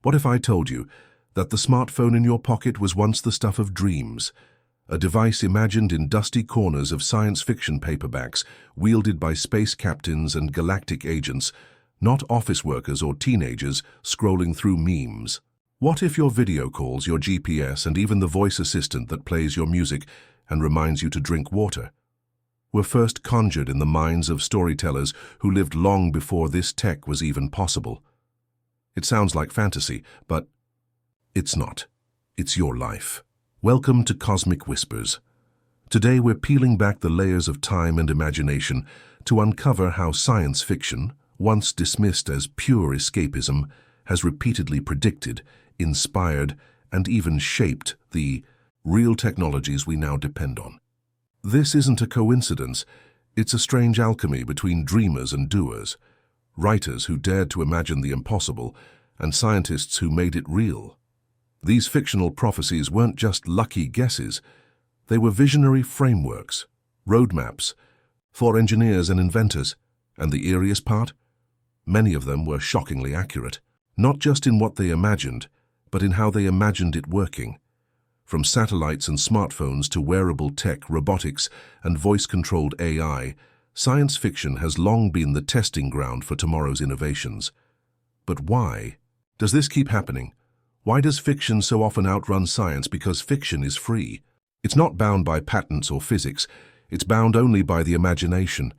What if I told you that the smartphone in your pocket was once the stuff of dreams, a device imagined in dusty corners of science fiction paperbacks, wielded by space captains and galactic agents, not office workers or teenagers scrolling through memes? What if your video calls, your GPS, and even the voice assistant that plays your music and reminds you to drink water were first conjured in the minds of storytellers who lived long before this tech was even possible? It sounds like fantasy, but it's not. It's your life. Welcome to Cosmic Whispers. Today we're peeling back the layers of time and imagination to uncover how science fiction, once dismissed as pure escapism, has repeatedly predicted, inspired, and even shaped the real technologies we now depend on. This isn't a coincidence. It's a strange alchemy between dreamers and doers, writers who dared to imagine the impossible, and scientists who made it real. These fictional prophecies weren't just lucky guesses. They were visionary frameworks, roadmaps, for engineers and inventors. And the eeriest part? Many of them were shockingly accurate, not just in what they imagined, but in how they imagined it working. From satellites and smartphones to wearable tech, robotics, and voice-controlled AI, science fiction has long been the testing ground for tomorrow's innovations. But why does this keep happening? Why does fiction so often outrun science? Because fiction is free. It's not bound by patents or physics. It's bound only by the imagination.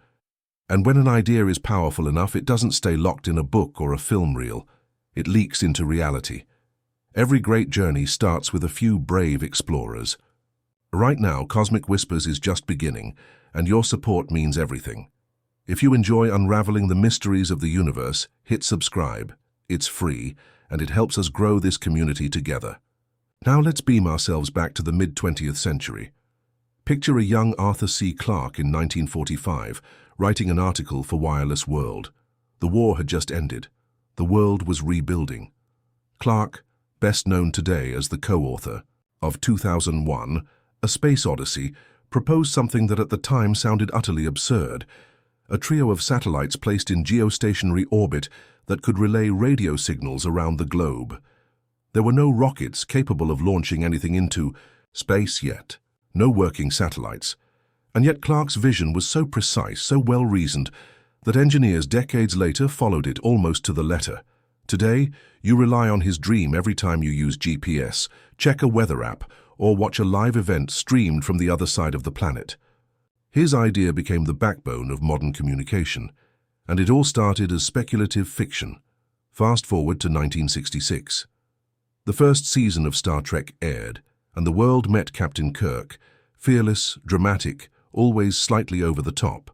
And when an idea is powerful enough, it doesn't stay locked in a book or a film reel. It leaks into reality. Every great journey starts with a few brave explorers. Right now, Cosmic Whispers is just beginning, and your support means everything. If you enjoy unraveling the mysteries of the universe, hit subscribe. It's free, and it helps us grow this community together. Now let's beam ourselves back to the mid-20th century. Picture a young Arthur C. Clarke in 1945, writing an article for Wireless World. The war had just ended. The world was rebuilding. Clarke, best known today as the co-author of 2001, A Space Odyssey, proposed something that at the time sounded utterly absurd: a trio of satellites placed in geostationary orbit that could relay radio signals around the globe. There were no rockets capable of launching anything into space yet, no working satellites. And yet Clarke's vision was so precise, so well-reasoned, that engineers decades later followed it almost to the letter. Today, you rely on his dream every time you use GPS, check a weather app, or watch a live event streamed from the other side of the planet. His idea became the backbone of modern communication, and it all started as speculative fiction. Fast forward to 1966. The first season of Star Trek aired, and the world met Captain Kirk, fearless, dramatic, always slightly over the top.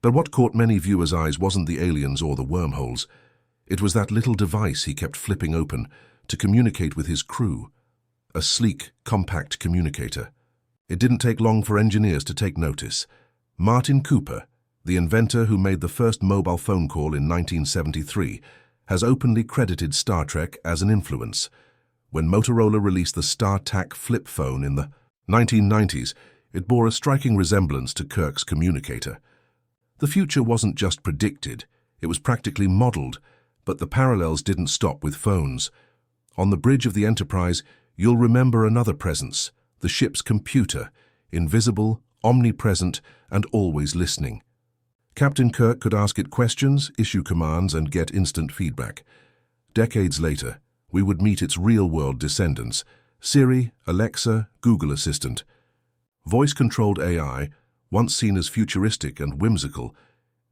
But what caught many viewers' eyes wasn't the aliens or the wormholes. It was that little device he kept flipping open to communicate with his crew. A sleek, compact communicator. It didn't take long for engineers to take notice. Martin Cooper, the inventor who made the first mobile phone call in 1973, has openly credited Star Trek as an influence. When Motorola released the StarTAC flip phone in the 1990s, it bore a striking resemblance to Kirk's communicator. The future wasn't just predicted, it was practically modeled, but the parallels didn't stop with phones. On the bridge of the Enterprise, you'll remember another presence, the ship's computer, invisible, omnipresent, and always listening. Captain Kirk could ask it questions, issue commands, and get instant feedback. Decades later, we would meet its real-world descendants: Siri, Alexa, Google Assistant. Voice-controlled AI, once seen as futuristic and whimsical,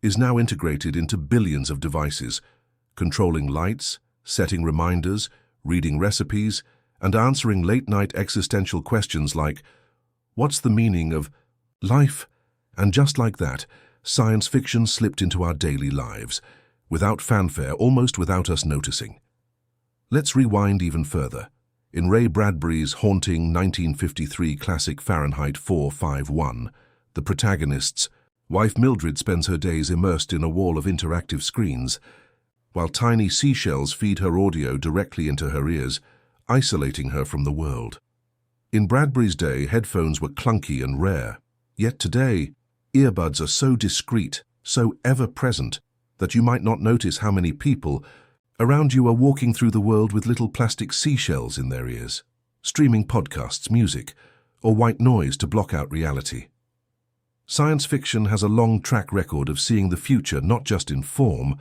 is now integrated into billions of devices, controlling lights, setting reminders, reading recipes, and answering late-night existential questions like, "What's the meaning of life?" And just like that, science fiction slipped into our daily lives, without fanfare, almost without us noticing. Let's rewind even further. In Ray Bradbury's haunting 1953 classic Fahrenheit 451, the protagonist's wife Mildred spends her days immersed in a wall of interactive screens, while tiny seashells feed her audio directly into her ears, isolating her from the world. In Bradbury's day, headphones were clunky and rare. Yet today, earbuds are so discreet, so ever-present, that you might not notice how many people, Around you are walking through the world with little plastic seashells in their ears, streaming podcasts, music, or white noise to block out reality. Science fiction has a long track record of seeing the future not just in form,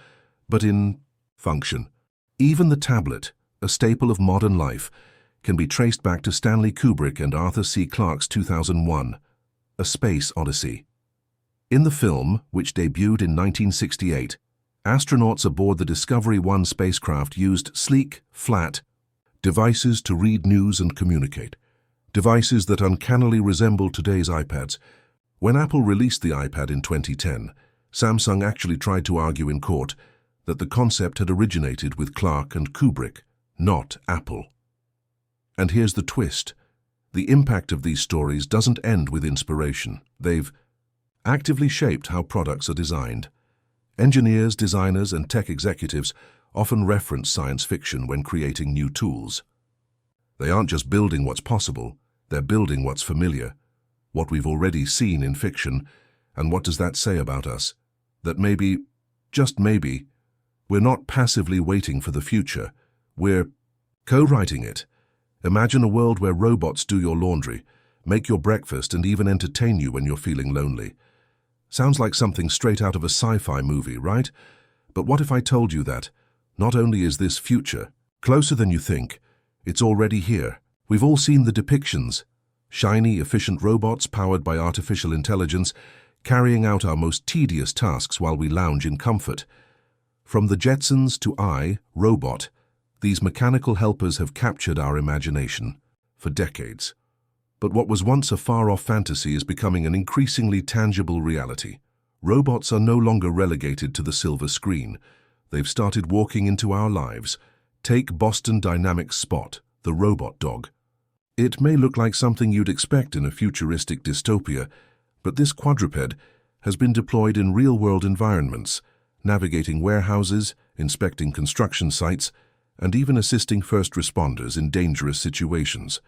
but in function. Even the tablet, a staple of modern life, can be traced back to Stanley Kubrick and Arthur C. Clarke's 2001, A Space Odyssey. In the film, which debuted in 1968, astronauts aboard the Discovery 1 spacecraft used sleek, flat devices to read news and communicate. Devices that uncannily resemble today's iPads. When Apple released the iPad in 2010, Samsung actually tried to argue in court that the concept had originated with Clarke and Kubrick, not Apple. And here's the twist. The impact of these stories doesn't end with inspiration. They've actively shaped how products are designed. Engineers, designers, and tech executives often reference science fiction when creating new tools. They aren't just building what's possible, they're building what's familiar, what we've already seen in fiction. And what does that say about us? That maybe, just maybe, we're not passively waiting for the future, we're co-writing it. Imagine a world where robots do your laundry, make your breakfast, and even entertain you when you're feeling lonely. Sounds like something straight out of a sci-fi movie, right? But what if I told you that not only is this future closer than you think, it's already here. We've all seen the depictions. Shiny, efficient robots powered by artificial intelligence, carrying out our most tedious tasks while we lounge in comfort. From the Jetsons to I, Robot, these mechanical helpers have captured our imagination for decades. But what was once a far-off fantasy is becoming an increasingly tangible reality. Robots are no longer relegated to the silver screen. They've started walking into our lives. Take Boston Dynamics' Spot, the robot dog. It may look like something you'd expect in a futuristic dystopia, but this quadruped has been deployed in real-world environments, navigating warehouses, inspecting construction sites, and even assisting first responders in dangerous situations.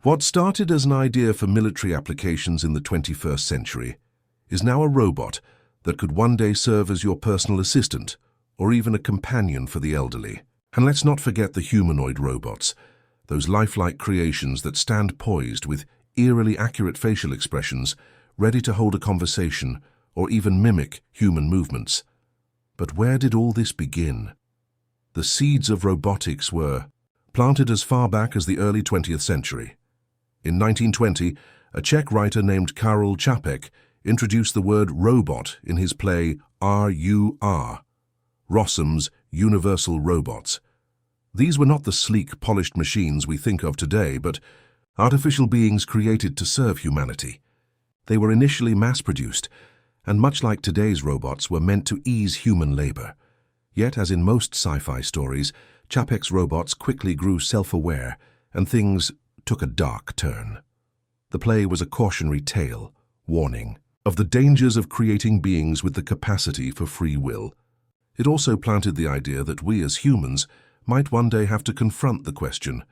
What started as an idea for military applications in the 21st century is now a robot that could one day serve as your personal assistant or even a companion for the elderly. And let's not forget the humanoid robots, those lifelike creations that stand poised with eerily accurate facial expressions, ready to hold a conversation or even mimic human movements. But where did all this begin? The seeds of robotics were planted as far back as the early 20th century. In 1920, a Czech writer named Karel Čapek introduced the word robot in his play R.U.R., Rossum's Universal Robots. These were not the sleek, polished machines we think of today, but artificial beings created to serve humanity. They were initially mass-produced, and much like today's robots, were meant to ease human labor. Yet, as in most sci-fi stories, Čapek's robots quickly grew self-aware, and things took a dark turn. The play was a cautionary tale, warning of the dangers of creating beings with the capacity for free will. It also planted the idea that we as humans might one day have to confront the question,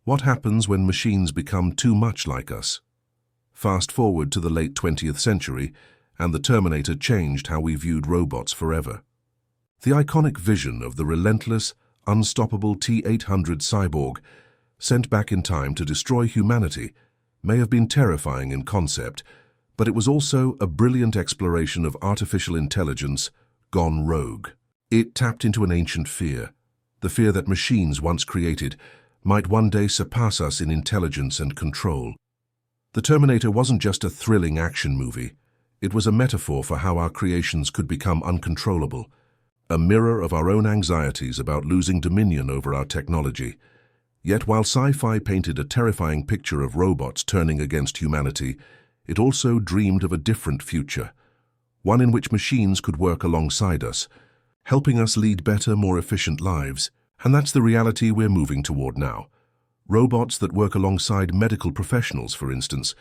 what happens when machines become too much like us? Fast forward to the late 20th century, and the Terminator changed how we viewed robots forever. The iconic vision of the relentless, unstoppable T-800 cyborg, sent back in time to destroy humanity, may have been terrifying in concept, but it was also a brilliant exploration of artificial intelligence gone rogue. It tapped into an ancient fear, the fear that machines once created might one day surpass us in intelligence and control. The Terminator wasn't just a thrilling action movie. It was a metaphor for how our creations could become uncontrollable, a mirror of our own anxieties about losing dominion over our technology. Yet while sci-fi painted a terrifying picture of robots turning against humanity, it also dreamed of a different future, one in which machines could work alongside us, helping us lead better, more efficient lives. And that's the reality we're moving toward now. Robots that work alongside medical professionals, for instance.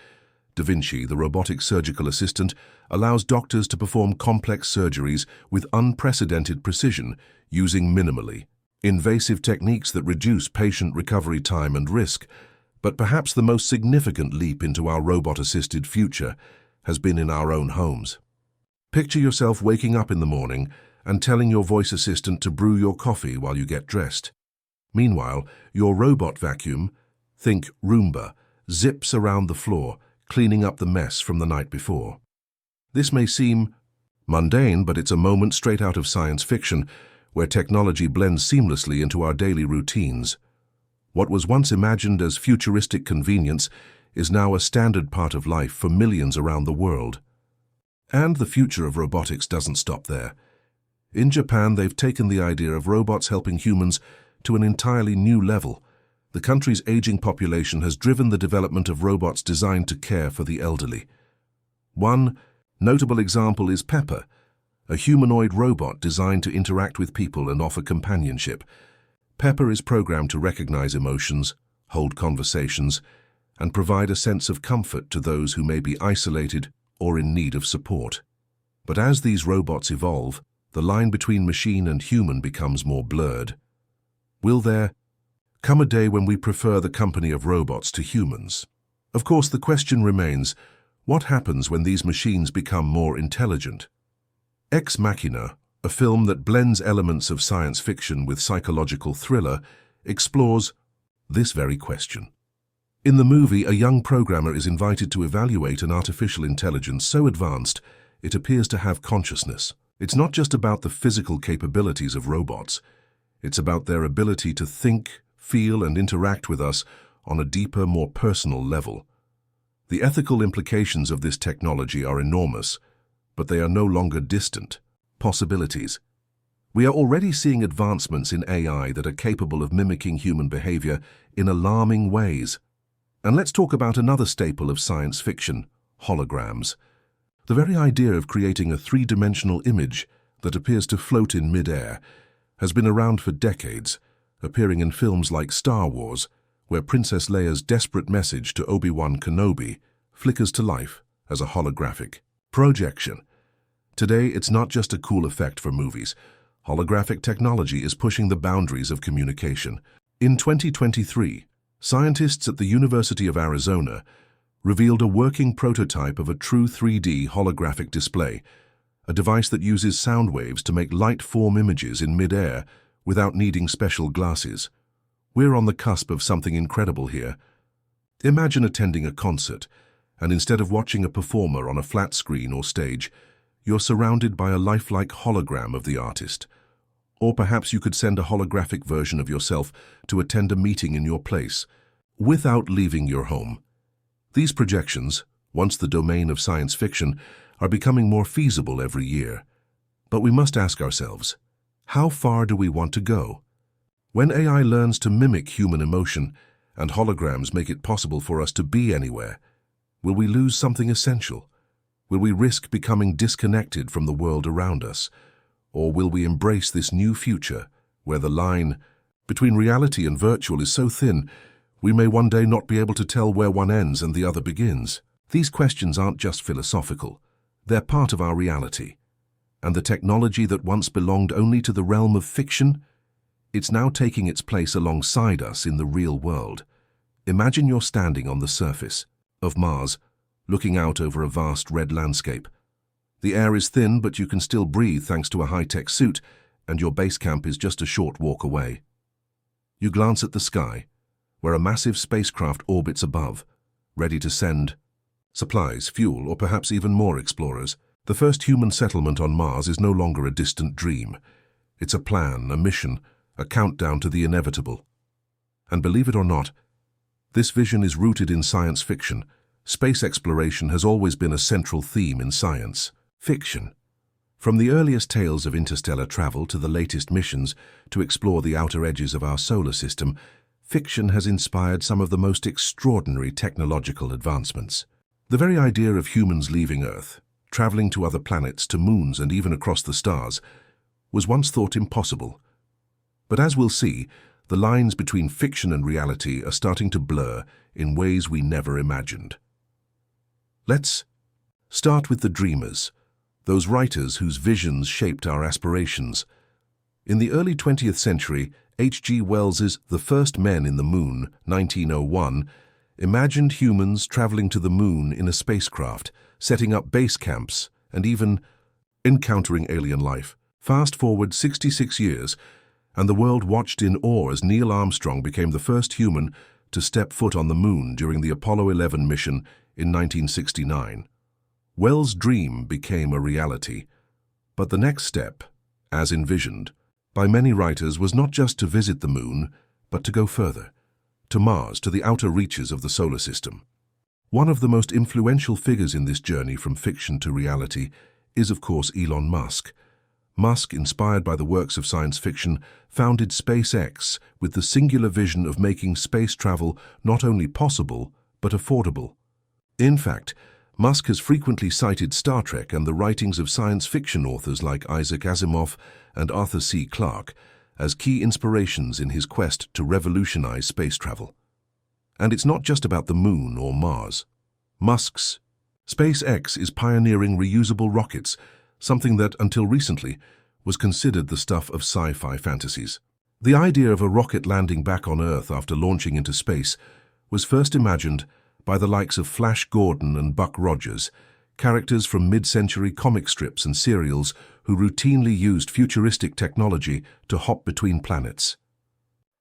Da Vinci, the robotic surgical assistant, allows doctors to perform complex surgeries with unprecedented precision, using minimally invasive techniques that reduce patient recovery time and risk. But perhaps the most significant leap into our robot-assisted future has been in our own homes. Picture yourself waking up in the morning and telling your voice assistant to brew your coffee while you get dressed. Meanwhile, your robot vacuum, think Roomba, zips around the floor, cleaning up the mess from the night before. This may seem mundane, but it's a moment straight out of science fiction, where technology blends seamlessly into our daily routines. What was once imagined as futuristic convenience is now a standard part of life for millions around the world. And the future of robotics doesn't stop there. In Japan, they've taken the idea of robots helping humans to an entirely new level. The country's aging population has driven the development of robots designed to care for the elderly. One notable example is Pepper, a humanoid robot designed to interact with people and offer companionship. Pepper is programmed to recognize emotions, hold conversations, and provide a sense of comfort to those who may be isolated or in need of support. But as these robots evolve, the line between machine and human becomes more blurred. Will there come a day when we prefer the company of robots to humans? Of course, the question remains, what happens when these machines become more intelligent? Ex Machina, a film that blends elements of science fiction with psychological thriller, explores this very question. In the movie, a young programmer is invited to evaluate an artificial intelligence so advanced it appears to have consciousness. It's not just about the physical capabilities of robots. It's about their ability to think, feel, and interact with us on a deeper, more personal level. The ethical implications of this technology are enormous, but they are no longer distant possibilities. We are already seeing advancements in AI that are capable of mimicking human behavior in alarming ways. And let's talk about another staple of science fiction, holograms. The very idea of creating a three-dimensional image that appears to float in mid-air has been around for decades, appearing in films like Star Wars, where Princess Leia's desperate message to Obi-Wan Kenobi flickers to life as a holographic projection. Today, it's not just a cool effect for movies. Holographic technology is pushing the boundaries of communication. In 2023, scientists at the University of Arizona revealed a working prototype of a true 3D holographic display, a device that uses sound waves to make light-form images in mid-air without needing special glasses. We're on the cusp of something incredible here. Imagine attending a concert, and instead of watching a performer on a flat screen or stage, you're surrounded by a lifelike hologram of the artist. Or perhaps you could send a holographic version of yourself to attend a meeting in your place, without leaving your home. These projections, once the domain of science fiction, are becoming more feasible every year. But we must ask ourselves, how far do we want to go? When AI learns to mimic human emotion and holograms make it possible for us to be anywhere, will we lose something essential? Will we risk becoming disconnected from the world around us? Or will we embrace this new future where the line between reality and virtual is so thin we may one day not be able to tell where one ends and the other begins? These questions aren't just philosophical. They're part of our reality. And the technology that once belonged only to the realm of fiction, it's now taking its place alongside us in the real world. Imagine you're standing on the surface of Mars, looking out over a vast red landscape. The air is thin, but you can still breathe thanks to a high-tech suit, and your base camp is just a short walk away. You glance at the sky, where a massive spacecraft orbits above, ready to send supplies, fuel, or perhaps even more explorers. The first human settlement on Mars is no longer a distant dream. It's a plan, a mission, a countdown to the inevitable. And believe it or not, this vision is rooted in science fiction. Space exploration has always been a central theme in science fiction. From the earliest tales of interstellar travel to the latest missions to explore the outer edges of our solar system, fiction has inspired some of the most extraordinary technological advancements. The very idea of humans leaving Earth, traveling to other planets, to moons, and even across the stars, was once thought impossible. But as we'll see, the lines between fiction and reality are starting to blur in ways we never imagined. Let's start with the dreamers, those writers whose visions shaped our aspirations. In the early 20th century, H.G. Wells's The First Men in the Moon, 1901, imagined humans traveling to the moon in a spacecraft, setting up base camps, and even encountering alien life. Fast forward 66 years, and the world watched in awe as Neil Armstrong became the first human to step foot on the moon during the Apollo 11 mission in 1969. Wells' dream became a reality, but the next step, as envisioned by many writers, was not just to visit the moon, but to go further, to Mars, to the outer reaches of the solar system. One of the most influential figures in this journey from fiction to reality is, of course, Elon Musk. Musk, inspired by the works of science fiction, founded SpaceX with the singular vision of making space travel not only possible, but affordable. In fact, Musk has frequently cited Star Trek and the writings of science fiction authors like Isaac Asimov and Arthur C. Clarke as key inspirations in his quest to revolutionize space travel. And it's not just about the moon or Mars. Musk's SpaceX is pioneering reusable rockets, something that, until recently, was considered the stuff of sci-fi fantasies. The idea of a rocket landing back on Earth after launching into space was first imagined by the likes of Flash Gordon and Buck Rogers, characters from mid-century comic strips and serials who routinely used futuristic technology to hop between planets.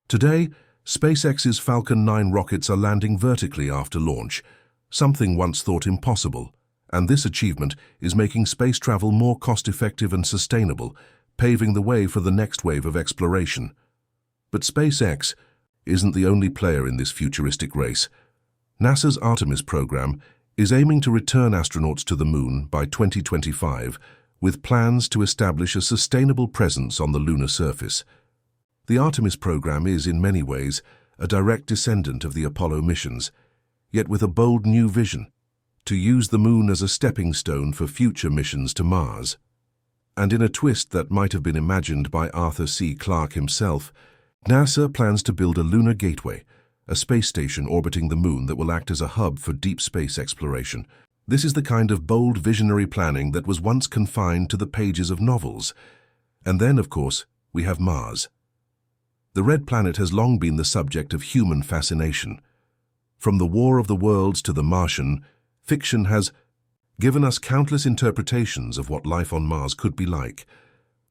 Today, SpaceX's Falcon 9 rockets are landing vertically after launch, something once thought impossible, and this achievement is making space travel more cost-effective and sustainable, paving the way for the next wave of exploration. But SpaceX isn't the only player in this futuristic race. NASA's Artemis program is aiming to return astronauts to the moon by 2025, with plans to establish a sustainable presence on the lunar surface. The Artemis program is, in many ways, a direct descendant of the Apollo missions, yet with a bold new vision: to use the moon as a stepping stone for future missions to Mars. And in a twist that might have been imagined by Arthur C. Clarke himself, NASA plans to build a lunar gateway, a space station orbiting the moon that will act as a hub for deep space exploration. This is the kind of bold visionary planning that was once confined to the pages of novels. And then, of course, we have Mars. The Red Planet has long been the subject of human fascination. From the War of the Worlds to The Martian, fiction has given us countless interpretations of what life on Mars could be like.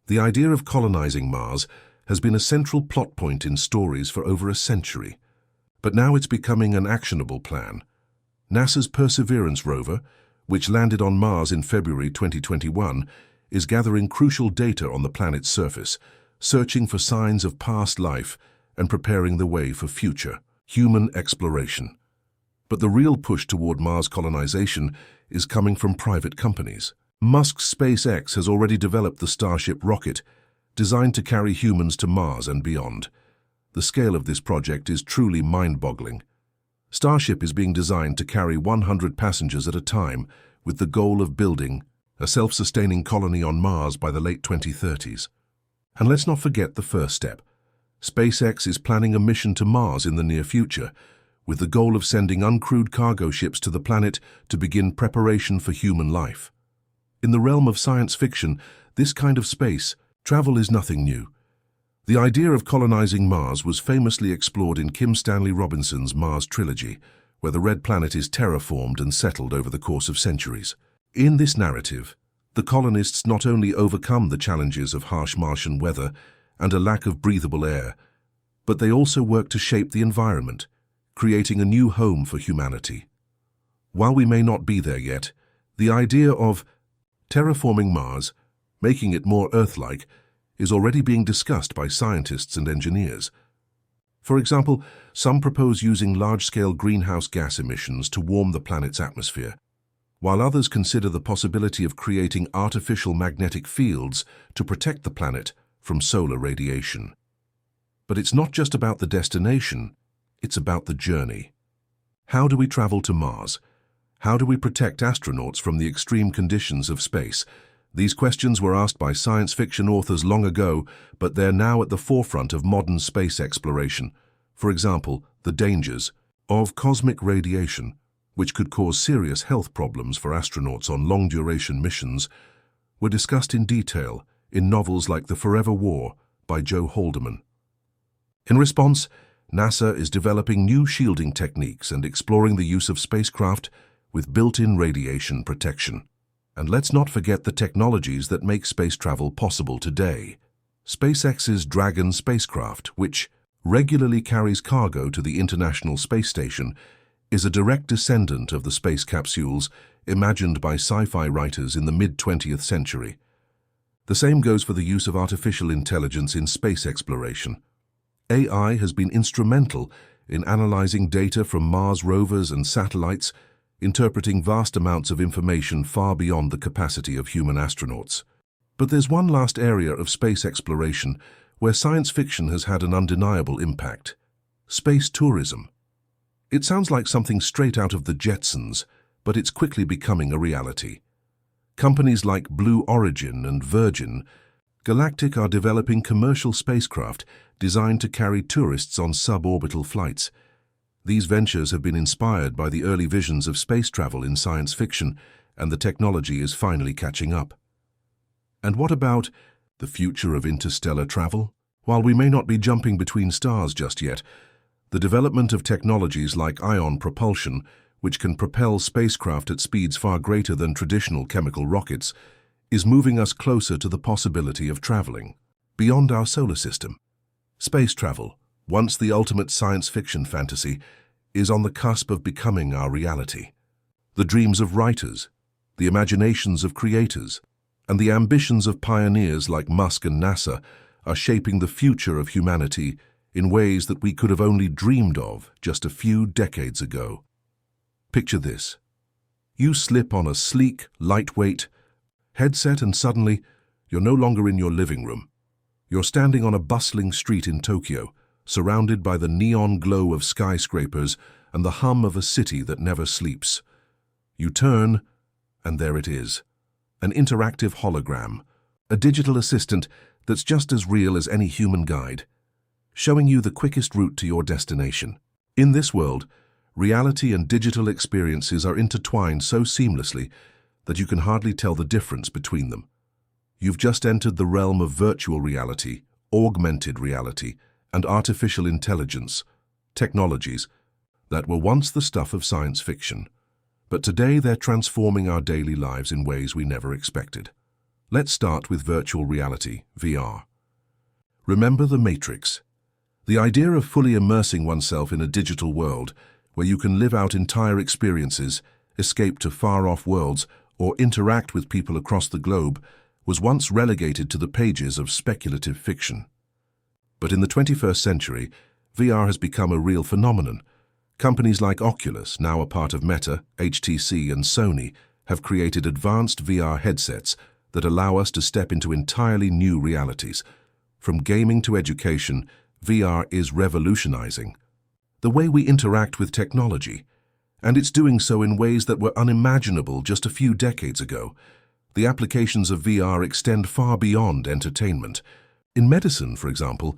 The idea of colonizing Mars has been a central plot point in stories for over a century. But now it's becoming an actionable plan. NASA's Perseverance rover, which landed on Mars in February 2021, is gathering crucial data on the planet's surface, searching for signs of past life and preparing the way for future human exploration. But the real push toward Mars colonization is coming from private companies. Musk's SpaceX has already developed the Starship rocket, designed to carry humans to Mars and beyond. The scale of this project is truly mind-boggling. Starship is being designed to carry 100 passengers at a time, with the goal of building a self-sustaining colony on Mars by the late 2030s. And let's not forget the first step. SpaceX is planning a mission to Mars in the near future, with the goal of sending uncrewed cargo ships to the planet to begin preparation for human life. In the realm of science fiction, this kind of space travel is nothing new. The idea of colonizing Mars was famously explored in Kim Stanley Robinson's Mars trilogy, where the Red Planet is terraformed and settled over the course of centuries. In this narrative, the colonists not only overcome the challenges of harsh Martian weather and a lack of breathable air, but they also work to shape the environment, creating a new home for humanity. While we may not be there yet, the idea of terraforming Mars, making it more Earth-like, is already being discussed by scientists and engineers. For example, some propose using large-scale greenhouse gas emissions to warm the planet's atmosphere, while others consider the possibility of creating artificial magnetic fields to protect the planet from solar radiation. But it's not just about the destination, it's about the journey. How do we travel to Mars? How do we protect astronauts from the extreme conditions of space? These questions were asked by science fiction authors long ago, but they're now at the forefront of modern space exploration. For example, the dangers of cosmic radiation, which could cause serious health problems for astronauts on long-duration missions, were discussed in detail in novels like The Forever War by Joe Haldeman. In response, NASA is developing new shielding techniques and exploring the use of spacecraft with built-in radiation protection. And let's not forget the technologies that make space travel possible today. SpaceX's Dragon spacecraft, which regularly carries cargo to the International Space Station, is a direct descendant of the space capsules imagined by sci-fi writers in the mid-20th century. The same goes for the use of artificial intelligence in space exploration. AI has been instrumental in analyzing data from Mars rovers and satellites, interpreting vast amounts of information far beyond the capacity of human astronauts. But there's one last area of space exploration where science fiction has had an undeniable impact: space tourism. It sounds like something straight out of the Jetsons, but it's quickly becoming a reality. Companies like Blue Origin and Virgin Galactic are developing commercial spacecraft designed to carry tourists on suborbital flights. These ventures have been inspired by the early visions of space travel in science fiction, and the technology is finally catching up. And what about the future of interstellar travel? While we may not be jumping between stars just yet, the development of technologies like ion propulsion, which can propel spacecraft at speeds far greater than traditional chemical rockets, is moving us closer to the possibility of traveling beyond our solar system. Space travel, once the ultimate science fiction fantasy, is on the cusp of becoming our reality. The dreams of writers, the imaginations of creators, and the ambitions of pioneers like Musk and NASA are shaping the future of humanity in ways that we could have only dreamed of just a few decades ago. Picture this. You slip on a sleek, lightweight headset and suddenly you're no longer in your living room. You're standing on a bustling street in Tokyo, surrounded by the neon glow of skyscrapers and the hum of a city that never sleeps. You turn, and there it is. An interactive hologram, a digital assistant that's just as real as any human guide, showing you the quickest route to your destination. In this world, reality and digital experiences are intertwined so seamlessly that you can hardly tell the difference between them. You've just entered the realm of virtual reality, augmented reality, and artificial intelligence, technologies that were once the stuff of science fiction. But today they're transforming our daily lives in ways we never expected. Let's start with virtual reality, VR. Remember the Matrix? The idea of fully immersing oneself in a digital world where you can live out entire experiences, escape to far-off worlds, or interact with people across the globe was once relegated to the pages of speculative fiction. But in the 21st century, VR has become a real phenomenon. Companies like Oculus, now a part of Meta, HTC, and Sony, have created advanced VR headsets that allow us to step into entirely new realities. From gaming to education, VR is revolutionizing the way we interact with technology, and it's doing so in ways that were unimaginable just a few decades ago. The applications of VR extend far beyond entertainment. In medicine, for example,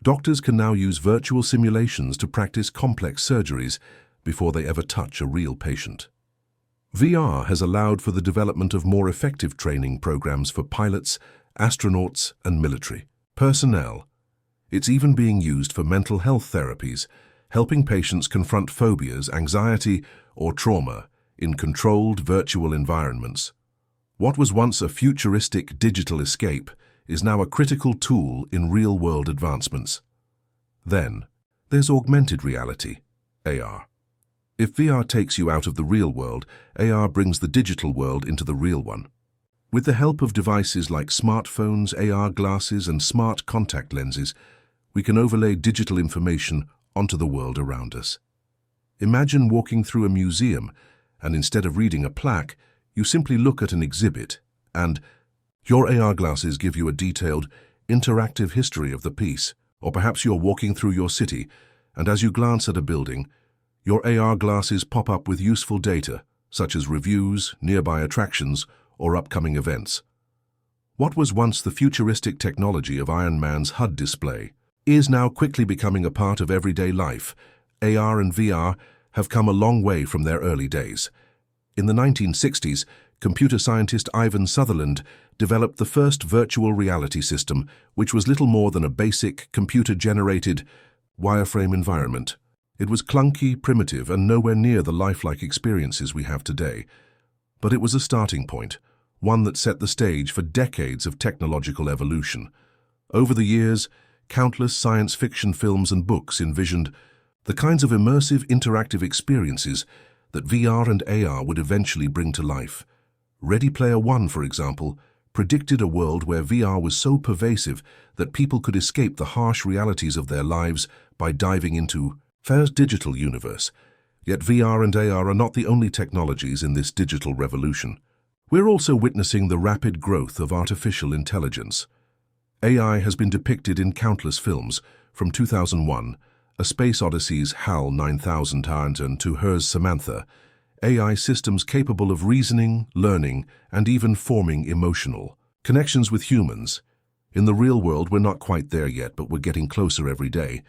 doctors can now use virtual simulations to practice complex surgeries before they ever touch a real patient. VR has allowed for the development of more effective training programs for pilots, astronauts, and military personnel. It's even being used for mental health therapies, helping patients confront phobias, anxiety, or trauma in controlled virtual environments. What was once a futuristic digital escape is now a critical tool in real-world advancements. Then, there's augmented reality, AR. If VR takes you out of the real world, AR brings the digital world into the real one. With the help of devices like smartphones, AR glasses, and smart contact lenses, we can overlay digital information onto the world around us. Imagine walking through a museum, and instead of reading a plaque, you simply look at an exhibit, and your AR glasses give you a detailed, interactive history of the piece. Or perhaps you're walking through your city, and as you glance at a building, your AR glasses pop up with useful data, such as reviews, nearby attractions, or upcoming events. What was once the futuristic technology of Iron Man's HUD display is now quickly becoming a part of everyday life. AR and VR have come a long way from their early days. In the 1960s, computer scientist Ivan Sutherland developed the first virtual reality system, which was little more than a basic, computer-generated wireframe environment. It was clunky, primitive, and nowhere near the lifelike experiences we have today. But it was a starting point. one that set the stage for decades of technological evolution. Over the years, countless science fiction films and books envisioned the kinds of immersive, interactive experiences that VR and AR would eventually bring to life. Ready Player One, for example, predicted a world where VR was so pervasive that people could escape the harsh realities of their lives by diving into Fair's digital universe. Yet VR and AR are not the only technologies in this digital revolution. We're also witnessing the rapid growth of artificial intelligence. AI has been depicted in countless films, from 2001, A Space Odyssey's HAL 9000 and to Her's Samantha, AI systems capable of reasoning, learning, and even forming emotional connections with humans. In the real world, we're not quite there yet, but we're getting closer every day.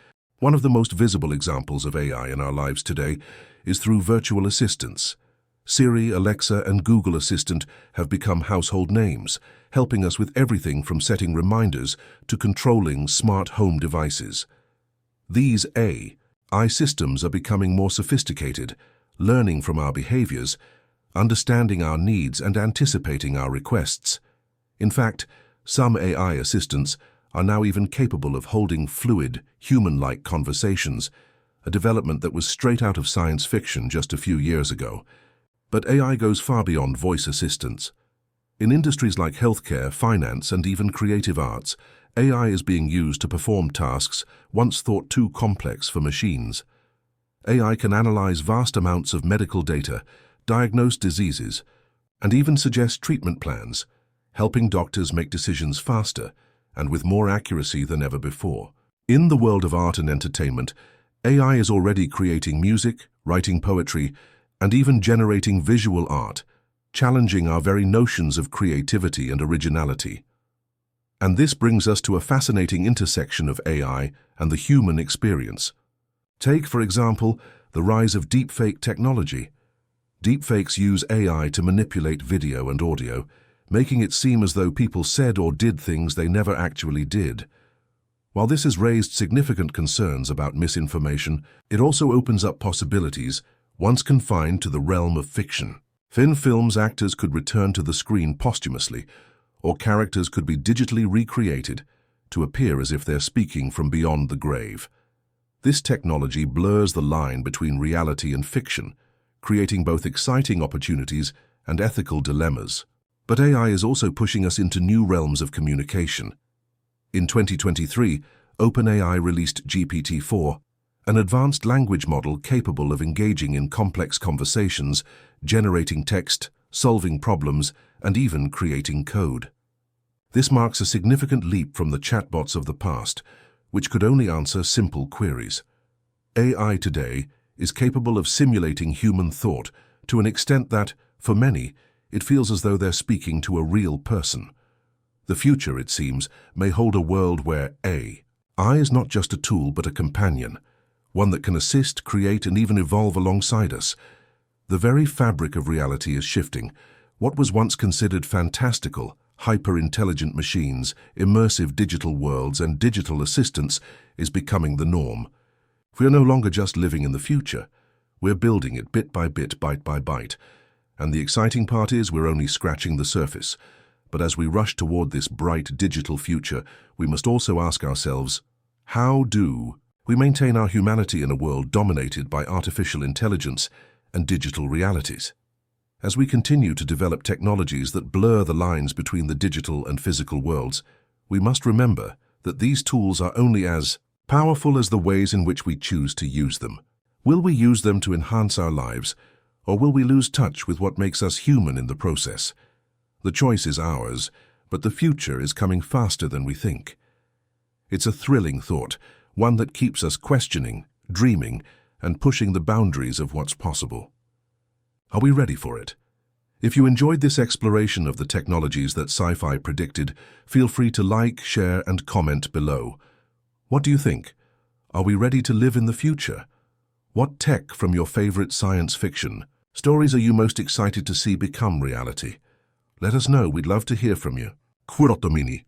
One of the most visible examples of AI in our lives today is through virtual assistants. Siri, Alexa, and Google Assistant have become household names, helping us with everything from setting reminders to controlling smart home devices. These AI systems are becoming more sophisticated, learning from our behaviors, understanding our needs, and anticipating our requests. In fact, some AI assistants are now even capable of holding fluid, human-like conversations, a development that was straight out of science fiction just a few years ago. But AI goes far beyond voice assistants. In industries like healthcare, finance, and even creative arts, AI is being used to perform tasks once thought too complex for machines. AI can analyze vast amounts of medical data, diagnose diseases, and even suggest treatment plans, helping doctors make decisions faster and with more accuracy than ever before. In the world of art and entertainment, AI is already creating music, writing poetry, and even generating visual art, challenging our very notions of creativity and originality. And this brings us to a fascinating intersection of AI and the human experience. Take, for example, the rise of deepfake technology. Deepfakes use AI to manipulate video and audio, making it seem as though people said or did things they never actually did. While this has raised significant concerns about misinformation, it also opens up possibilities once confined to the realm of fiction. In films, actors could return to the screen posthumously, or characters could be digitally recreated to appear as if they're speaking from beyond the grave. This technology blurs the line between reality and fiction, creating both exciting opportunities and ethical dilemmas. But AI is also pushing us into new realms of communication. In 2023, OpenAI released GPT-4, an advanced language model capable of engaging in complex conversations, generating text, solving problems, and even creating code. This marks a significant leap from the chatbots of the past, which could only answer simple queries. AI today is capable of simulating human thought to an extent that, for many, it feels as though they're speaking to a real person. The future, it seems, may hold a world where AI is not just a tool but a companion, one that can assist, create, and even evolve alongside us. The very fabric of reality is shifting. What was once considered fantastical, hyper-intelligent machines, immersive digital worlds, and digital assistants is becoming the norm. We are no longer just living in the future. We're building it bit by bit, byte by byte. And the exciting part is we're only scratching the surface. But as we rush toward this bright digital future, we must also ask ourselves, how do we maintain our humanity in a world dominated by artificial intelligence and digital realities? As we continue to develop technologies that blur the lines between the digital and physical worlds, we must remember that these tools are only as powerful as the ways in which we choose to use them. Will we use them to enhance our lives, or will we lose touch with what makes us human in the process? The choice is ours, but the future is coming faster than we think. It's a thrilling thought, one that keeps us questioning, dreaming, and pushing the boundaries of what's possible. Are we ready for it? If you enjoyed this exploration of the technologies that sci-fi predicted, feel free to like, share, and comment below. What do you think? Are we ready to live in the future? What tech from your favorite science fiction stories are you most excited to see become reality? Let us know, we'd love to hear from you. Kurotomini.